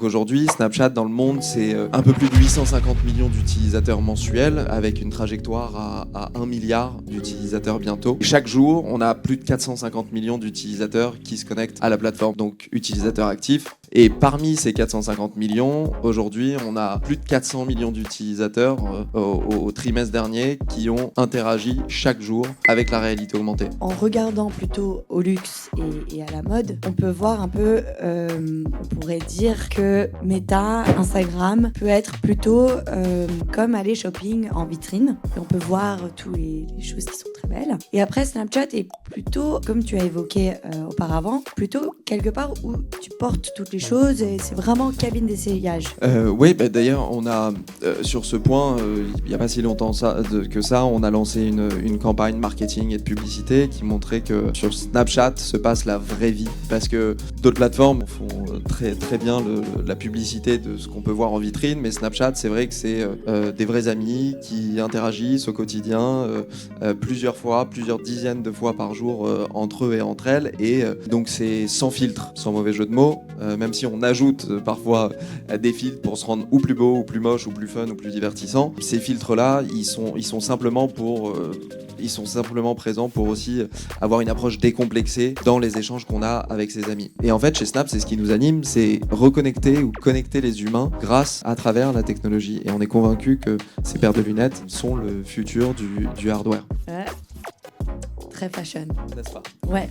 Aujourd'hui, Snapchat dans le monde, c'est un peu plus de 850 millions d'utilisateurs mensuels avec une trajectoire à 1 milliard d'utilisateurs bientôt. Et chaque jour, on a plus de 450 millions d'utilisateurs qui se connectent à la plateforme, donc utilisateurs actifs. Et parmi ces 450 millions, aujourd'hui, on a plus de 400 millions d'utilisateurs au trimestre dernier qui ont interagi chaque jour avec la réalité augmentée. En regardant plutôt au luxe et à la mode, on peut voir un peu, on pourrait dire que Meta, Instagram peut être plutôt comme aller shopping en vitrine. Et on peut voir toutes les choses qui sont très belles. Et après, Snapchat est plutôt, comme tu as évoqué auparavant, plutôt quelque part où tu portes toutes les choses et c'est vraiment cabine d'essayage. Oui, d'ailleurs, on a sur ce point, il n'y a pas si longtemps que ça, on a lancé une campagne marketing et de publicité qui montrait que sur Snapchat se passe la vraie vie. Parce que d'autres plateformes font très, très bien la publicité de ce qu'on peut voir en vitrine, mais Snapchat, c'est vrai que c'est des vrais amis qui interagissent au quotidien plusieurs dizaines de fois par jour entre eux et entre elles. Et donc c'est sans filtre, sans mauvais jeu de mots, même si on ajoute parfois des filtres pour se rendre ou plus beau, ou plus moche, ou plus fun, ou plus divertissant. Ces filtres-là, ils sont simplement présents pour aussi avoir une approche décomplexée dans les échanges qu'on a avec ses amis. Et en fait, chez Snap, c'est ce qui nous anime, c'est reconnecter ou connecter les humains grâce à travers la technologie. Et on est convaincu que ces paires de lunettes sont le futur du hardware. Ouais. Très fashion. N'est-ce pas ? Ouais.